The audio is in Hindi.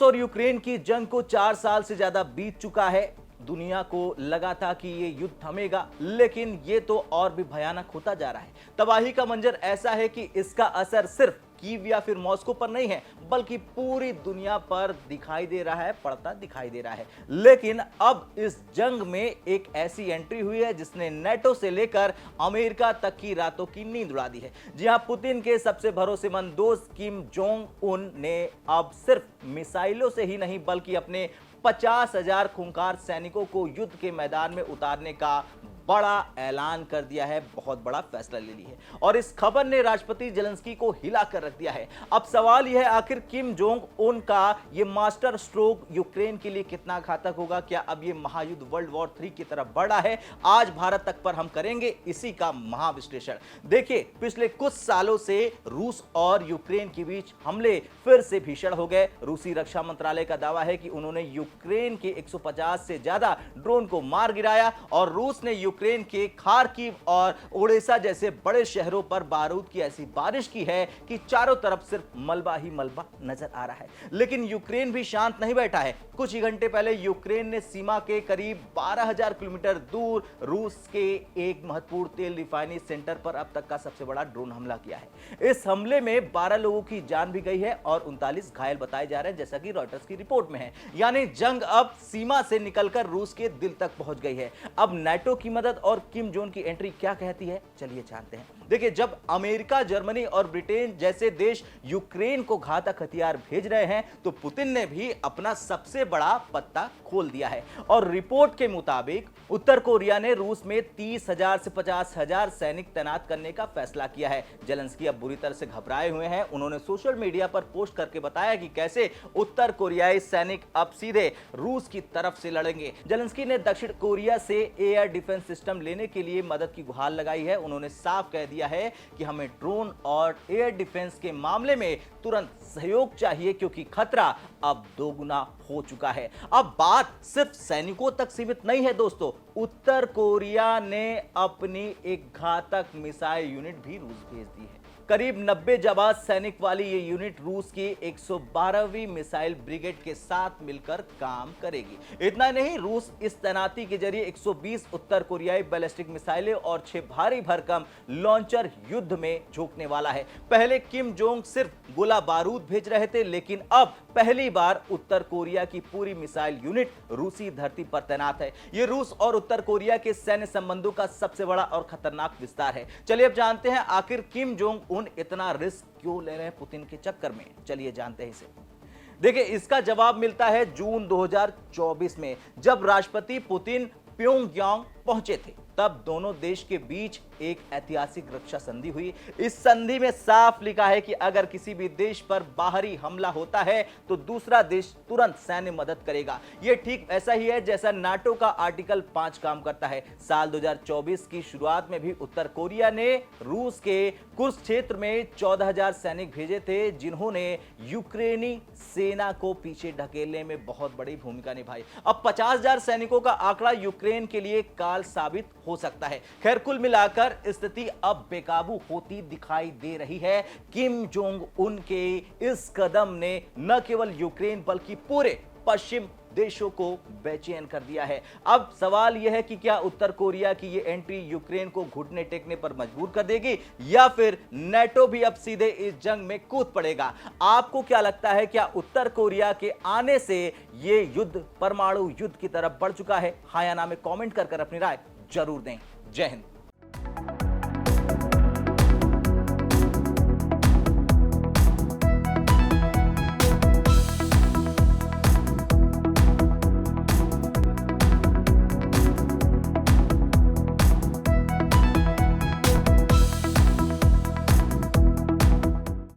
और यूक्रेन की जंग को 4 साल से ज्यादा बीत चुका है। दुनिया को लगा था कि ये युद्ध थमेगा, लेकिन ये तो और भी भयानक होता जा रहा है। तबाही का मंजर ऐसा है कि इसका असर सिर्फ कीव या फिर मॉस्को पर नहीं है, बल्कि पूरी दुनिया पर दिखाई दे रहा है, पड़ता दिखाई दे रहा है। लेकिन अब इस जंग में एक ऐसी एंट्री हुई है जिसने नेटो से लेकर अमेरिका तक की रातों की नींद उड़ा दी है। जी हां, पुतिन के सबसे भरोसेमंद दोस्त किम जोंग उन ने अब सिर्फ मिसाइलों से ही नहीं, बल्कि अपने 50,000 खूंखार सैनिकों को युद्ध के मैदान में उतारने का बड़ा ऐलान कर दिया है, बहुत बड़ा फैसला ले लिया है। और इस खबर ने राष्ट्रपति जेलेंस्की को हिला कर रख दिया है। अब सवाल यह है, आखिर किम जोंग उन का यह मास्टर स्ट्रोक यूक्रेन के लिए कितना घातक होगा? क्या अब यह महायुद्ध वर्ल्ड वॉर 3 की तरफ बढ़ रहा है? आज भारत तक पर हम करेंगे इसी का महाविश्लेषण। देखिए, पिछले कुछ सालों से रूस और यूक्रेन के बीच हमले फिर से भीषण हो गए। रूसी रक्षा मंत्रालय का दावा है कि उन्होंने यूक्रेन के 150 से ज्यादा ड्रोन को मार गिराया और रूस ने यूक्रेन के खार्किव और ओडेसा जैसे बड़े शहरों पर बारूद की ऐसी बारिश की है कि चारों तरफ सिर्फ मलबा ही मलबा नजर आ रहा है। लेकिन यूक्रेन भी शांत नहीं बैठा है। कुछ ही घंटे पहले यूक्रेन ने सीमा के करीब 12,000 किलोमीटर दूर रूस के एक महत्वपूर्ण तेल रिफाइनरी सेंटर पर अब तक का सबसे बड़ा ड्रोन हमला किया है। इस हमले में 12 लोगों की जान भी गई है और 39 घायल बताए जा रहे हैं, जैसा कि रॉयटर्स की रिपोर्ट में है। यानी जंग अब सीमा से निकलकर रूस के दिल तक पहुंच गई है। अब नाटो की मदद और किम जोंग की एंट्री क्या कहती है, चलिए जानते हैं। देखिए, जब अमेरिका, जर्मनी और ब्रिटेन जैसे देश यूक्रेन को घातक हथियार भेज रहे हैं, तो पुतिन ने भी अपना सबसे बड़ा पत्ता खोल दिया है। और रिपोर्ट के मुताबिक उत्तर कोरिया ने रूस में 30,000 से 50,000 सैनिक तैनात करने का फैसला किया है। जेलेंस्की अब बुरी तरह से घबराए हुए हैं। उन्होंने सोशल मीडिया पर पोस्ट करके बताया कि कैसे उत्तर कोरियाई सैनिक अब सीधे रूस की तरफ से लड़ेंगे। जेलेंस्की ने दक्षिण कोरिया से एयर डिफेंस सिस्टम लेने के लिए मदद की गुहार लगाई है। उन्होंने साफ कह दिया है कि हमें ड्रोन और एयर डिफेंस के मामले में तुरंत सहयोग चाहिए, क्योंकि खतरा अब दोगुना हो चुका है। अब बात सिर्फ सैनिकों तक सीमित नहीं है दोस्तों। उत्तर कोरिया ने अपनी एक घातक मिसाइल यूनिट भी रूस भेज दी है। करीब 90 जाबाज सैनिक वाली ये यूनिट रूस की 112वीं मिसाइल ब्रिगेड के साथ मिलकर काम करेगी। इतना नहीं, रूस इस तैनाती के जरिए 120 उत्तर कोरियाई बैलिस्टिक मिसाइलें और 6 भारी भरकम लॉन्चर युद्ध में झोंकने वाला है। पहले किम जोंग सिर्फ गोला बारूद भेज रहे थे, लेकिन अब पहली बार उत्तर कोरिया की पूरी मिसाइल यूनिट रूसी धरती पर तैनात है। यह रूस और उत्तर कोरिया के सैन्य संबंधों का सबसे बड़ा और खतरनाक विस्तार है। चलिए अब जानते हैं, आखिर किम जोंग उन इतना रिस्क क्यों ले रहे हैं पुतिन के चक्कर में? चलिए जानते हैं इसे। देखिए, इसका जवाब मिलता है जून 2024 में, जब राष्ट्रपति पुतिन प्योंगयांग पहुंचे थे। तब दोनों देश के बीच एक ऐतिहासिक रक्षा संधि हुई। इस संधि में साफ लिखा है कि अगर किसी भी देश पर बाहरी हमला होता है तो दूसरा देश तुरंत सैन्य मदद करेगा। यह ठीक ऐसा ही है जैसा नाटो का आर्टिकल 5 काम करता है। साल 2024 की शुरुआत में भी उत्तर कोरिया ने रूस के कुर्स्क क्षेत्र में 14,000 सैनिक भेजे थे, जिन्होंने यूक्रेनी सेना को पीछे ढकेलने में बहुत बड़ी भूमिका निभाई। अब 50,000 सैनिकों का आंकड़ा यूक्रेन के लिए काल साबित हो सकता है। खैर, कुल मिलाकर स्थिति अब बेकाबू होती दिखाई दे रही है। किम जोंग उन के इस कदम ने न केवल यूक्रेन बल्कि पूरे पश्चिम देशों को बेचैन कर दिया है। अब सवाल यह है कि क्या उत्तर कोरिया की यह एंट्री यूक्रेन को घुटने टेकने पर मजबूर कर देगी, या फिर नाटो भी अब सीधे इस जंग में कूद पड़ेगा? आपको क्या लगता है, क्या उत्तर कोरिया के आने से यह युद्ध परमाणु युद्ध की तरफ बढ़ चुका है? हाँ या ना में कमेंट कर अपनी राय जरूर दें। जय हिंद।